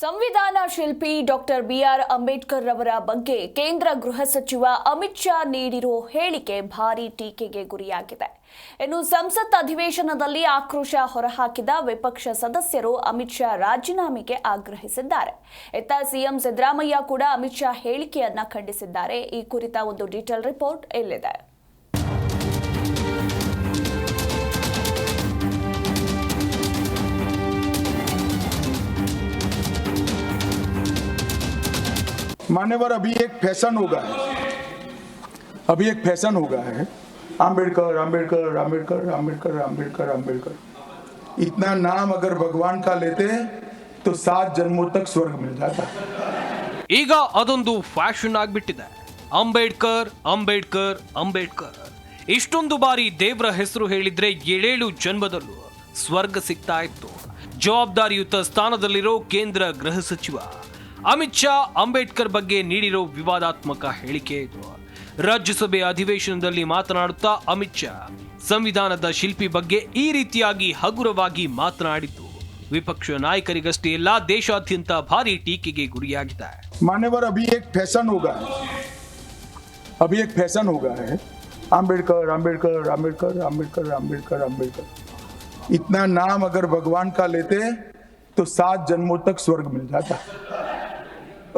ಸಂವಿಧಾನ ಶಿಲ್ಪಿ doctor B R Ambedkar ಅವರ ಬಗ್ಗೆ ಕೇಂದ್ರ ಗೃಹ ಸಚಿವ ಅಮಿತ್ ಶಾ ನೀಡಿರೋ ಹೇಳಿಕೆ ಭಾರೀ ಟೀಕೆಗೆ ಗುರಿಯಾಗಿದೆ. ಇನ್ನು ಸಂಸತ್ ಅಧಿವೇಶನದಲ್ಲಿ ಆಕ್ರೋಶ ಹೊರಹಾಕಿದ ವಿಪಕ್ಷ ಸದಸ್ಯರು ಅಮಿತ್ ಶಾ ರಾಜೀನಾಮೆಗೆ ಆಗ್ರಹಿಸಿದ್ದಾರೆ. ಇತ್ತ ಸಿಎಂ ಸಿದ್ದರಾಮಯ್ಯ ಕೂಡ ಅಮಿತ್ ಶಾ ಹೇಳಿಕೆಯನ್ನ ಖಂಡಿಸಿದ್ದಾರೆ. ಈ ಕುರಿತ ಒಂದು ಡೀಟೇಲ್ ರಿಪೋರ್ಟ್ ಇಲ್ಲಿದೆ. मान्यवर अभी एक फैशन हो गया है अंबेडकर अंबेडकर अंबेडकर अंबेडकर अंबेडकर अंबेडकर इतना नाम अगर भगवान का लेते तो 7 जन्मों तक स्वर्ग मिल जाता. ಈಗ ಅದೊಂದು ಫ್ಯಾಷನ್ ಆಗಿಬಿಟ್ಟಿದೆ. ಅಂಬೇಡ್ಕರ್ ಅಂಬೇಡ್ಕರ್ ಅಂಬೇಡ್ಕರ್ ಇಷ್ಟೊಂದು ಬಾರಿ ದೇವರ ಹೆಸರು ಹೇಳಿದ್ರೆ 7 ಜನ್ಮದಲ್ಲೂ ಸ್ವರ್ಗ ಸಿಗ್ತಾ ಇತ್ತು. ಜವಾಬ್ದಾರಿಯುತ ಸ್ಥಾನದಲ್ಲಿರೋ ಕೇಂದ್ರ ಗೃಹ ಸಚಿವ ಅಮಿತ್ ಶಾ ಅಂಬೇಡ್ಕರ್ ಬಗ್ಗೆ ನೀಡಿರೋ ವಿವಾದಾತ್ಮಕ ಹೇಳಿಕೆ ಇದು. ರಾಜ್ಯಸಭೆ ಅಧಿವೇಶನದಲ್ಲಿ ಮಾತನಾಡುತ್ತಾ ಅಮಿತ್ ಶಾ ಸಂವಿಧಾನದ ಶಿಲ್ಪಿ ಬಗ್ಗೆ ಈ ರೀತಿಯಾಗಿ ಹಗುರವಾಗಿ ಮಾತನಾಡಿದ್ದು ವಿಪಕ್ಷ ನಾಯಕರಿಗಷ್ಟೇ ಅಲ್ಲ, ದೇಶಾದ್ಯಂತ ಭಾರಿ ಟೀಕೆಗೆ ಗುರಿಯಾಗಿದೆ. मान्यवर अभी एक फैशन हो गया है अंबेडकर अंबेडकर अंबेडकर अंबेडकर अंबेडकर अंबेडकर इतना नाम अगर भगवान का लेते तो 7 जन्मों तक स्वर्ग मिल जाता.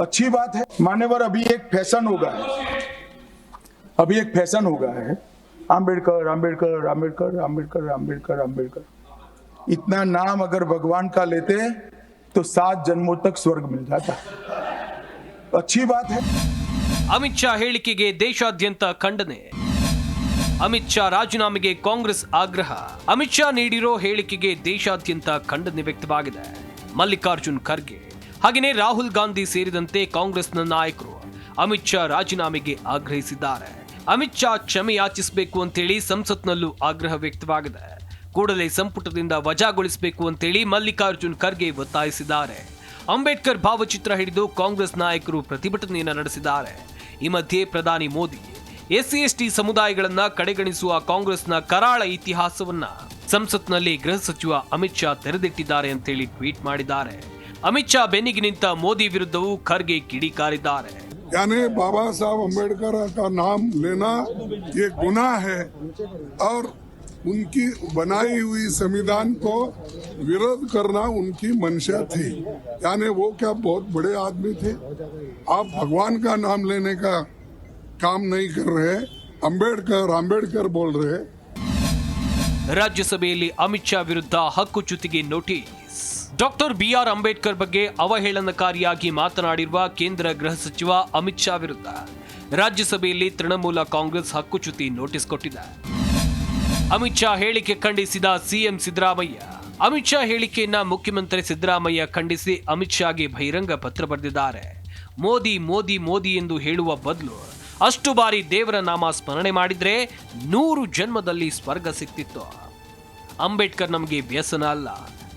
अच्छी बात है. मान्यवर अभी एक फैशन हो गया है अंबेडकर अंबेडकर अंबेडकर अंबेडकर अंबेडकर अंबेडकर इतना नाम अगर भगवान का लेते तो 7 जन्मों तक स्वर्ग मिल जाता. अच्छी बात है. ಅಮಿತ್ ಶಾ ಹೇಳಿಕೆಗೆ ದೇಶಾದ್ಯಂತ ಖಂಡನೆ. ಅಮಿತ್ ಶಾ ರಾಜೀನಾಮೆಗೆ ಕಾಂಗ್ರೆಸ್ ಆಗ್ರಹ. ಅಮಿತ್ ಶಾ ನೀಡಿರೋ ಹೇಳಿಕೆಗೆ ದೇಶಾದ್ಯಂತ ಖಂಡನೆ ವ್ಯಕ್ತವಾಗಿದೆ. ಮಲ್ಲಿಕಾರ್ಜುನ್ ಖರ್ಗೆ ಹಾಗೆಯೇ ರಾಹುಲ್ ಗಾಂಧಿ ಸೇರಿದಂತೆ ಕಾಂಗ್ರೆಸ್ನ ನಾಯಕರು ಅಮಿತ್ ಶಾ ರಾಜೀನಾಮೆಗೆ ಆಗ್ರಹಿಸಿದ್ದಾರೆ. ಅಮಿತ್ ಶಾ ಕ್ಷಮೆ ಯಾಚಿಸಬೇಕು ಅಂತೇಳಿ ಸಂಸತ್ನಲ್ಲೂ ಆಗ್ರಹ ವ್ಯಕ್ತವಾಗಿದೆ. ಕೂಡಲೇ ಸಂಪುಟದಿಂದ ವಜಾಗೊಳಿಸಬೇಕು ಅಂತೇಳಿ ಮಲ್ಲಿಕಾರ್ಜುನ್ ಖರ್ಗೆ ಒತ್ತಾಯಿಸಿದ್ದಾರೆ. ಅಂಬೇಡ್ಕರ್ ಭಾವಚಿತ್ರ ಹಿಡಿದು ಕಾಂಗ್ರೆಸ್ ನಾಯಕರು ಪ್ರತಿಭಟನೆಯನ್ನು ನಡೆಸಿದ್ದಾರೆ. ಈ ಮಧ್ಯೆ ಪ್ರಧಾನಿ ಮೋದಿ ಎಸ್ಸಿ ಸಮುದಾಯಗಳನ್ನ ಕಡೆಗಣಿಸುವ ಕಾಂಗ್ರೆಸ್ನ ಕರಾಳ ಇತಿಹಾಸವನ್ನ ಸಂಸತ್ನಲ್ಲಿ ಗೃಹ ಸಚಿವ ಅಮಿತ್ ಶಾ ತೆರೆದಿಟ್ಟಿದ್ದಾರೆ ಅಂತೇಳಿ ಟ್ವೀಟ್ ಮಾಡಿದ್ದಾರೆ. ಅಮಿತ್ ಶಾ ಬೆನ್ನಿಗೆ ನಿಂತ ಮೋದಿ ವಿರುದ್ಧವೂ ಖರ್ಗೆ ಕಿಡಿಕಾರಿದ್ದಾರೆ. यानी बाबा साहब अम्बेडकर का नाम लेना ये गुनाह है और उनकी बनाई हुई संविधान को विरोध करना उनकी मंशा थी. यानी वो क्या बहुत बड़े आदमी थे. आप भगवान का नाम लेने का काम नहीं कर रहे, अंबेडकर अंबेडकर बोल रहे. ರಾಜ್ಯಸಭೆಯಲ್ಲಿ ಅಮಿತ್ ಶಾ ವಿರುದ್ಧ ಹಕ್ಕುಚ್ಯುತಿಗೆ ನೋಟಿಸ್. ಡಾಕ್ಟರ್ ಬಿಆರ್ ಅಂಬೇಡ್ಕರ್ ಬಗ್ಗೆ ಅವಹೇಳನಕಾರಿಯಾಗಿ ಮಾತನಾಡಿರುವ ಕೇಂದ್ರ ಗೃಹ ಸಚಿವ ಅಮಿತ್ ಶಾ ವಿರುದ್ಧ ರಾಜ್ಯಸಭೆಯಲ್ಲಿ ತೃಣಮೂಲ ಕಾಂಗ್ರೆಸ್ ಹಕ್ಕುಚ್ಯುತಿ ನೋಟಿಸ್ ಕೊಟ್ಟಿದೆ. ಅಮಿತ್ ಶಾ ಹೇಳಿಕೆ ಖಂಡಿಸಿದ ಸಿಎಂ ಸಿದ್ದರಾಮಯ್ಯ. ಅಮಿತ್ ಶಾ ಹೇಳಿಕೆಯನ್ನ ಮುಖ್ಯಮಂತ್ರಿ ಸಿದ್ದರಾಮಯ್ಯ ಖಂಡಿಸಿ ಅಮಿತ್ ಶಾಗೆ ಬಹಿರಂಗ ಪತ್ರ ಬರೆದಿದ್ದಾರೆ. ಮೋದಿ ಮೋದಿ ಮೋದಿ ಎಂದು ಹೇಳುವ ಬದಲು ಅಷ್ಟು ಬಾರಿ ದೇವರ ನಾಮ ಸ್ಮರಣೆ ಮಾಡಿದ್ರೆ 100 ಜನ್ಮದಲ್ಲಿ ಸ್ವರ್ಗ ಸಿಕ್ತಿತ್ತು. ಅಂಬೇಡ್ಕರ್ ನಮಗೆ ವ್ಯಸನ ಅಲ್ಲ,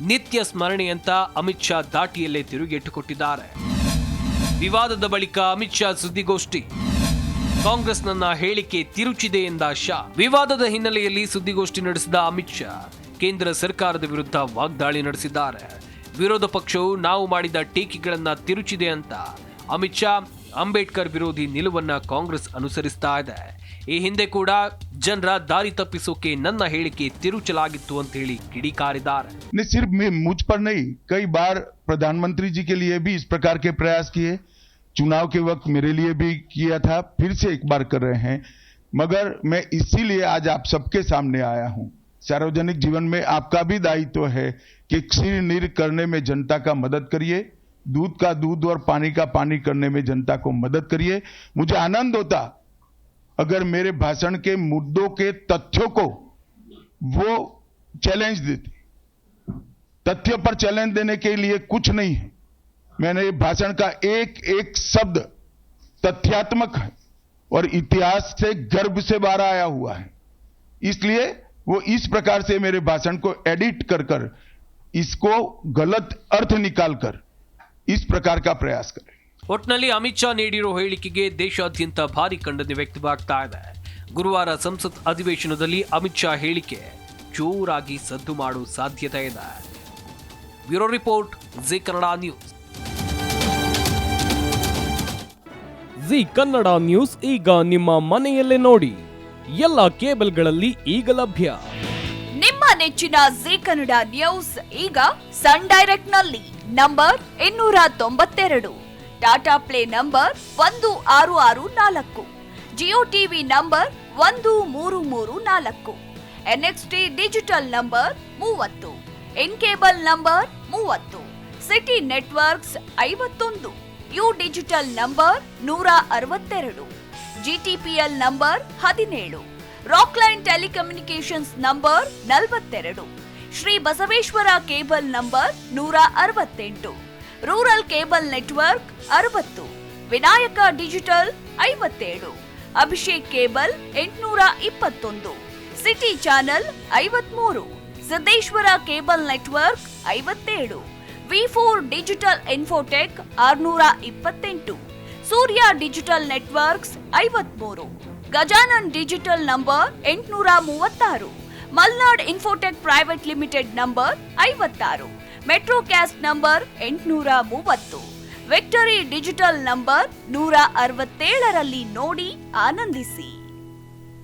ನಿತ್ಯ ಸ್ಮರಣೆ ಅಂತ ಅಮಿತ್ ಶಾ ದಾಟಿಯಲ್ಲೇ ತಿರುಗೇಟು ಕೊಟ್ಟಿದ್ದಾರೆ. ವಿವಾದದ ಬಳಿಕ ಅಮಿತ್ ಶಾ ಸುದ್ದಿಗೋಷ್ಠಿ. ಕಾಂಗ್ರೆಸ್ ನನ್ನ ಹೇಳಿಕೆ ತಿರುಚಿದೆ ಎಂದ ಶಾ. ವಿವಾದದ ಹಿನ್ನೆಲೆಯಲ್ಲಿ ಸುದ್ದಿಗೋಷ್ಠಿ ನಡೆಸಿದ ಅಮಿತ್ ಶಾ ಕೇಂದ್ರ ಸರ್ಕಾರದ ವಿರುದ್ಧ ವಾಗ್ದಾಳಿ ನಡೆಸಿದ್ದಾರೆ. ವಿರೋಧ ಪಕ್ಷವು ನಾವು ಮಾಡಿದ ಟೀಕೆಗಳನ್ನ ತಿರುಚಿದೆ ಅಂತ ಅಮಿತ್ ಶಾ ಅಂಬೇಡ್ಕರ್ ವಿರೋಧಿ ನಿಲುವನ್ನ ಕಾಂಗ್ರೆಸ್ ಅನುಸರಿಸ್ತಾ ಇದೆ. ಈ ಹಿಂದೆ ಕೂಡ ಜನರ ದಾರಿ ತಪ್ಪಿಸೋಕೆ ನನ್ನ ಹೇಳಿಕೆ ತಿರುಚಲಾಗಿತ್ತು ಅಂತ ಹೇಳಿ ಕಿಡಿಕಾರಿದ್ದಾರೆ. सिर्फ मुझ पर नहीं, कई बार प्रधानमंत्री जी के लिए भी इस प्रकार के प्रयास किए. चुनाव के वक्त मेरे लिए भी किया था, फिर से एक बार कर रहे हैं. मगर मैं इसीलिए आज आप सबके सामने आया हूं. सार्वजनिक जीवन में आपका भी दायित्व है कि क्षीर नीर करने में जनता का मदद करिए, दूध का दूध और पानी का पानी करने में जनता को मदद करिए. मुझे आनंद होता अगर मेरे भाषण के मुद्दों के तथ्यों को वो चैलेंज देते. तथ्य पर चैलेंज देने के लिए कुछ नहीं है. मैंने भाषण का एक एक शब्द तथ्यात्मक है और इतिहास से गर्भ से बाहर आया हुआ है. इसलिए वो इस प्रकार से मेरे भाषण को एडिट कर कर इसको गलत अर्थ निकाल कर इस प्रकार का प्रयास करें. ಒಟ್ನಲ್ಲಿ ಅಮಿತ್ ಶಾ ನೀಡಿರೋ ಹೇಳಿಕೆಗೆ ದೇಶಾದ್ಯಂತ ಭಾರಿ ಖಂಡನೆ ವ್ಯಕ್ತವಾಗ್ತಾ ಇದೆ. ಗುರುವಾರ ಸಂಸತ್ ಅಧಿವೇಶನದಲ್ಲಿ ಅಮಿತ್ ಶಾ ಹೇಳಿಕೆ ಜೋರಾಗಿ ಸದ್ದು ಮಾಡುವ ಸಾಧ್ಯತೆ ಇದೆ. Bureau report G Kannada news. G Kannada news ಈಗ ನಿಮ್ಮ ಮನೆಯಲ್ಲೇ ನೋಡಿ. ಎಲ್ಲ ಕೇಬಲ್ಗಳಲ್ಲಿ ಈಗ ಲಭ್ಯ. ನಿಮ್ಮ ನೆಚ್ಚಿನ ಜಿ ಕನ್ನಡ ನ್ಯೂಸ್ ಈಗ ಸನ್ ಡೈರೆಕ್ಟ್ ನಲ್ಲಿ number 292, Tata play number 1664, Jio TV number 1334, NXT digital number 30, in cable number 30, city networks 51, U digital number 162, GTPL number 17, Rockline telecommunications number 42, Shri Basaveshwara cable number 168, rural cable network 60, Vinayaka digital 57, Abhishek cable 821, city channel 53, Siddeshwara cable network 57, V4 digital Infotech 628, Surya digital networks 53, Gajanan digital number 836, Malnad Infotech private limited number 56, Metrocast number 830, Victory digital number 167ರಲ್ಲಿ ನೋಡಿ ಆನಂದಿಸಿ.